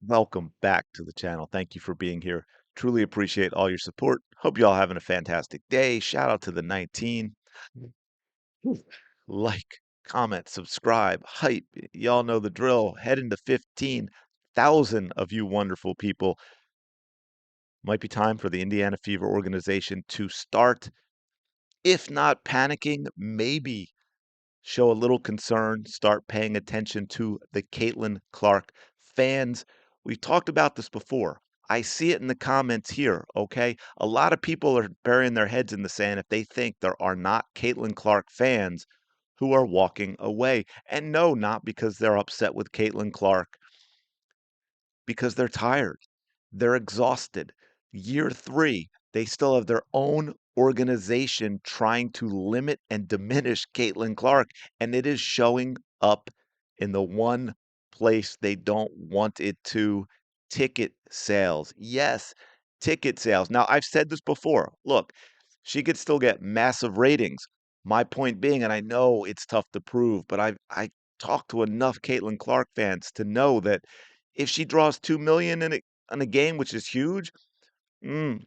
Welcome back to the channel. Thank you for being here. Truly appreciate all your support. Hope you all having a fantastic day. Shout out to the 19. Like, comment, subscribe, hype. Y'all know the drill. Head into 15,000 of you wonderful people. Might be time for the Indiana Fever organization to start, if not panicking, maybe show a little concern, start paying attention to the Caitlin Clark fans. We've talked about this before. I see it in the comments here, okay? A lot of people are burying their heads in the sand if they think there are not Caitlin Clark fans who are walking away. And no, not because they're upset with Caitlin Clark, because they're tired. They're exhausted. Year 3, they still have their own organization trying to limit and diminish Caitlin Clark, and it is showing up in the one place they don't want it to, ticket sales. Yes, ticket sales. Now, I've said this before. Look, she could still get massive ratings. My point being, and I know it's tough to prove, but I talked to enough Caitlin Clark fans to know that if she draws 2 million in a game, which is huge, mm,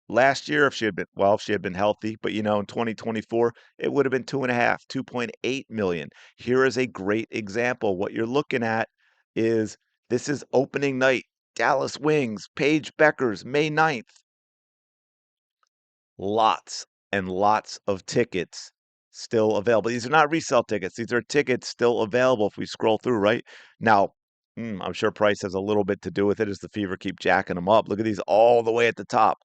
last year if she had been healthy, but in 2024 it would have been 2.5, 2.8 million. Here is a great example. What you're looking at is this is opening night. Dallas Wings, Paige Beckers, May 9th. Lots and lots of tickets still available. These are not resale tickets. These are tickets still available if we scroll through, right? Now, I'm sure price has a little bit to do with it as the Fever keep jacking them up. Look at these all the way at the top.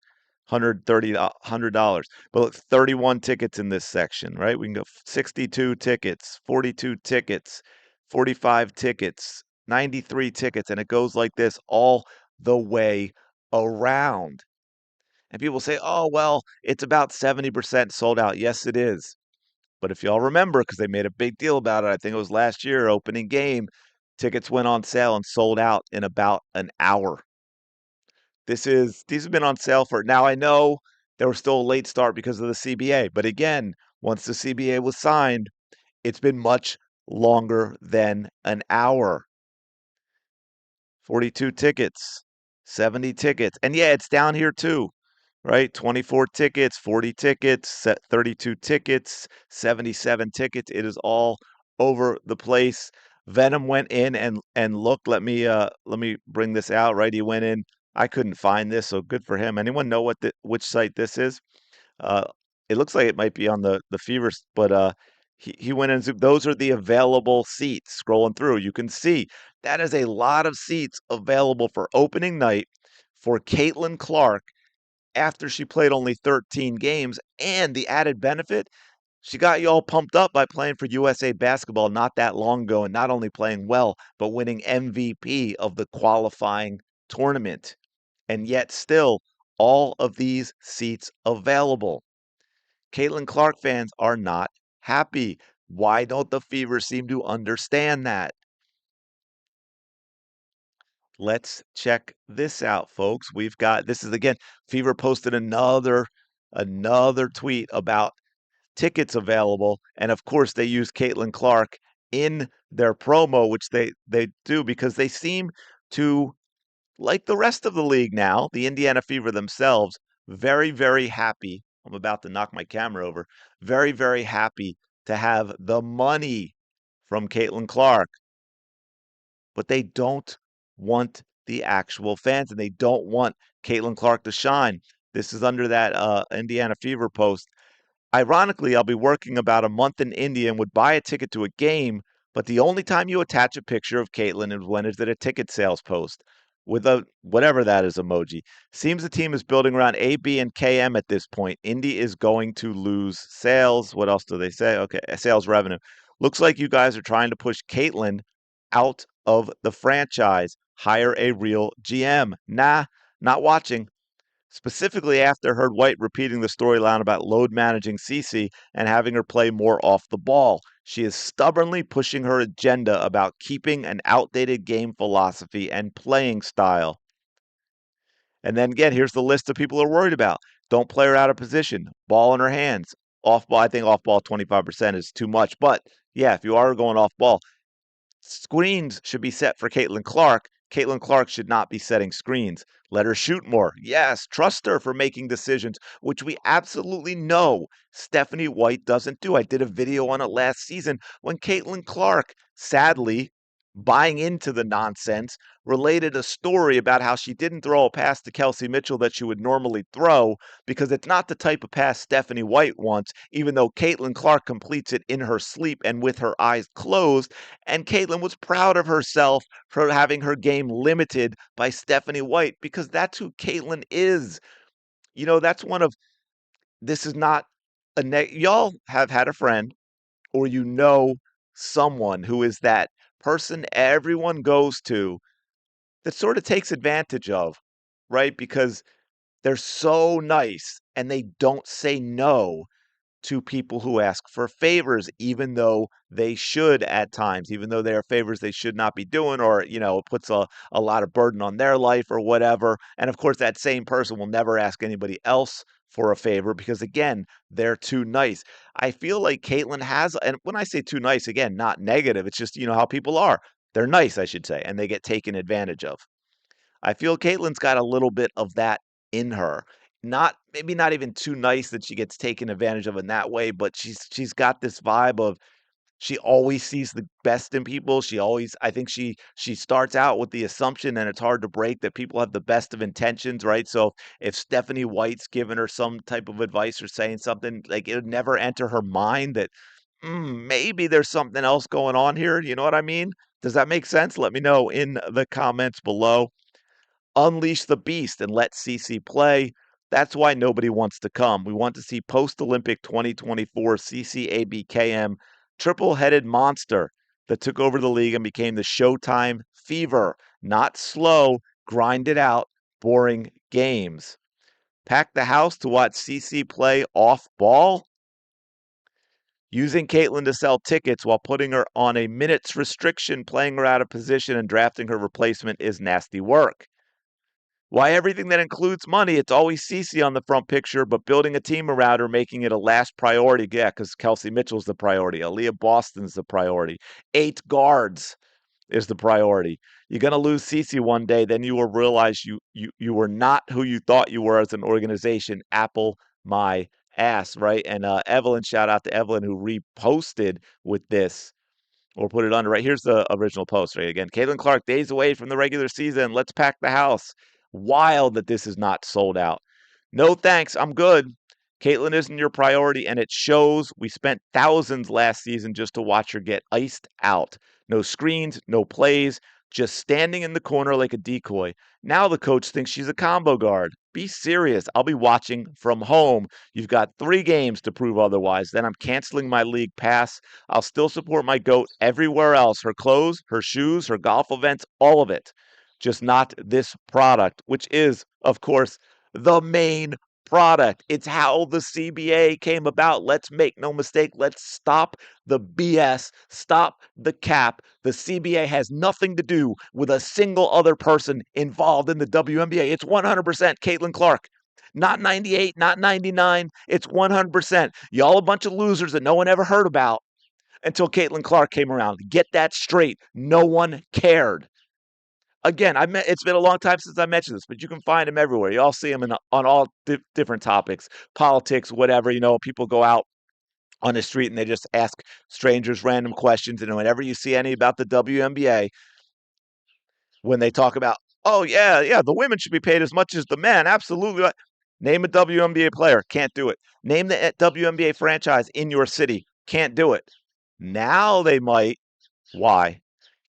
$130. But look, 31 tickets in this section, right? We can go 62 tickets, 42 tickets, 45 tickets, 93 tickets, and it goes like this all the way around. And people say, oh, well, it's about 70% sold out. Yes, it is. But if y'all remember, because they made a big deal about it, I think it was last year, opening game, tickets went on sale and sold out in about an hour. These have been on sale for now. I know there was still a late start because of the CBA, but again, once the CBA was signed, it's been much longer than an hour. 42 tickets, 70 tickets. And yeah, it's down here too, right? 24 tickets, 40 tickets, 32 tickets, 77 tickets. It is all over the place. Venom went in and looked. Let me bring this out, right? He went in. I couldn't find this, so good for him. Anyone know which site this is? Uh, it looks like it might be on the Fever, but he went and zoomed. Those are the available seats. Scrolling through, you can see that is a lot of seats available for opening night for Caitlin Clark after she played only 13 games. And the added benefit, she got you all pumped up by playing for USA Basketball not that long ago and not only playing well, but winning MVP of the qualifying tournament. And yet, still, all of these seats available. Caitlin Clark fans are not happy. Why don't the Fever seem to understand that? Let's check this out, folks. We've got this is again, Fever posted another tweet about tickets available, and of course they use Caitlin Clark in their promo, which they do because they seem to, like the rest of the league now, the Indiana Fever themselves, very, very happy. I'm about to knock my camera over. Very, very happy to have the money from Caitlin Clark, but they don't want the actual fans and they don't want Caitlin Clark to shine. This is under that Indiana Fever post. Ironically, I'll be working about a month in India and would buy a ticket to a game, but the only time you attach a picture of Caitlin is when it's at a ticket sales post with a whatever that is emoji. Seems the team is building around AB and KM at this point. Indy is going to lose sales. What else do they say? Okay, sales revenue. Looks like you guys are trying to push Caitlin out of the franchise. Hire a real GM. Nah, not watching. Specifically after heard White repeating the storyline about load managing Cece and having her play more off the ball. She is stubbornly pushing her agenda about keeping an outdated game philosophy and playing style. And then again, here's the list of people who are worried about. Don't play her out of position. Ball in her hands. Off ball, I think off ball 25% is too much. But yeah, if you are going off ball, screens should be set for Caitlin Clark. Caitlin Clark should not be setting screens. Let her shoot more. Yes, trust her for making decisions, which we absolutely know Stephanie White doesn't do. I did a video on it last season when Caitlin Clark, sadly, buying into the nonsense, related a story about how she didn't throw a pass to Kelsey Mitchell that she would normally throw because it's not the type of pass Stephanie White wants, even though Caitlin Clark completes it in her sleep and with her eyes closed. And Caitlin was proud of herself for having her game limited by Stephanie White because that's who Caitlin is. That's one of this is not y'all have had a friend or someone who is that person everyone goes to that sort of takes advantage of, right? Because they're so nice and they don't say no to people who ask for favors, even though they should at times, even though they are favors they should not be doing, or, it puts a lot of burden on their life or whatever. And of course, that same person will never ask anybody else for a favor because, again, they're too nice. I feel like Caitlin has, and when I say too nice, again, not negative, it's just, how people are. They're nice, I should say, and they get taken advantage of. I feel Caitlin's got a little bit of that in her. Not maybe not even too nice that she gets taken advantage of in that way, but she's got this vibe of she always sees the best in people. She always I think she starts out with the assumption, and it's hard to break, that people have the best of intentions, right? So if Stephanie White's giving her some type of advice or saying something, like, it would never enter her mind that maybe there's something else going on here. You know what I mean? Does that make sense? Let me know in the comments below. Unleash the beast and let Cece play. That's why nobody wants to come. We want to see post-Olympic 2024 CCABKM triple-headed monster that took over the league and became the Showtime Fever. Not slow, grind it out, boring games. Pack the house to watch Cece play off ball. Using Caitlin to sell tickets while putting her on a minutes restriction, playing her out of position, and drafting her replacement is nasty work. Why everything that includes money, it's always Cece on the front picture, but building a team around her, making it a last priority. Yeah, because Kelsey Mitchell's the priority. Aaliyah Boston's the priority. 8 guards is the priority. You're going to lose Cece one day, then you will realize you were not who you thought you were as an organization. Apple my ass, right? And Evelyn, shout out to Evelyn who reposted with this or put it under, right? Here's the original post, right? Again, Caitlin Clark, days away from the regular season. Let's pack the house. Wild that this is not sold out. No thanks. I'm good. Caitlin isn't your priority, and it shows. We spent thousands last season just to watch her get iced out. No screens, no plays, just standing in the corner like a decoy. Now the coach thinks she's a combo guard. Be serious. I'll be watching from home. You've got 3 games to prove otherwise. Then I'm canceling my league pass. I'll still support my GOAT everywhere else. Her clothes, her shoes, her golf events, all of it. Just not this product, which is, of course, the main product. It's how the CBA came about. Let's make no mistake. Let's stop the BS. Stop the cap. The CBA has nothing to do with a single other person involved in the WNBA. It's 100% Caitlin Clark. Not 98, not 99. It's 100%. Y'all a bunch of losers that no one ever heard about until Caitlin Clark came around. Get that straight. No one cared. Again, it's been a long time since I mentioned this, but you can find him everywhere. You all see him on all different topics, politics, whatever. People go out on the street and they just ask strangers random questions. And whenever you see any about the WNBA, when they talk about, oh, yeah, the women should be paid as much as the men. Absolutely. Name a WNBA player. Can't do it. Name the WNBA franchise in your city. Can't do it. Now they might. Why?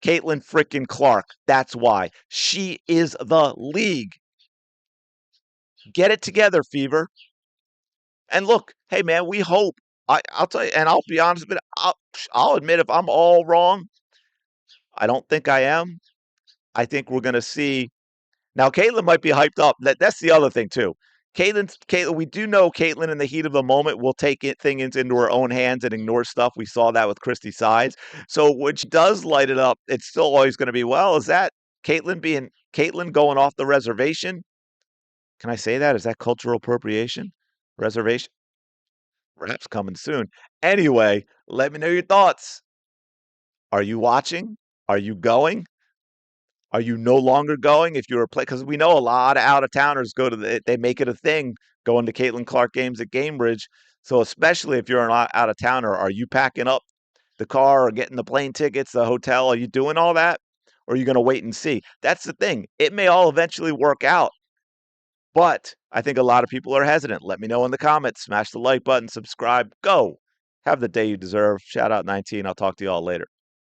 Caitlin frickin' Clark. That's why. She is the league. Get it together, Fever. And look, hey man, we hope. I'll tell you, and I'll be honest with you. I'll admit if I'm all wrong. I don't think I am. I think we're gonna see. Now, Caitlin might be hyped up. That's the other thing too. Caitlin, we do know Caitlin in the heat of the moment will take things into her own hands and ignore stuff. We saw that with Christy Sides. So when she does light it up, it's still always going to be, well, is that Caitlin going off the reservation? Can I say that? Is that cultural appropriation? Reservation? Perhaps coming soon. Anyway, let me know your thoughts. Are you watching? Are you going? Are you no longer going if you're a play? Because we know a lot of out of towners go to they make it a thing going to Caitlin Clark games at Gamebridge. So especially if you're an out of towner, are you packing up the car or getting the plane tickets, the hotel? Are you doing all that? Or are you going to wait and see? That's the thing. It may all eventually work out, but I think a lot of people are hesitant. Let me know in the comments. Smash the like button, subscribe, go. Have the day you deserve. Shout out 19. I'll talk to you all later.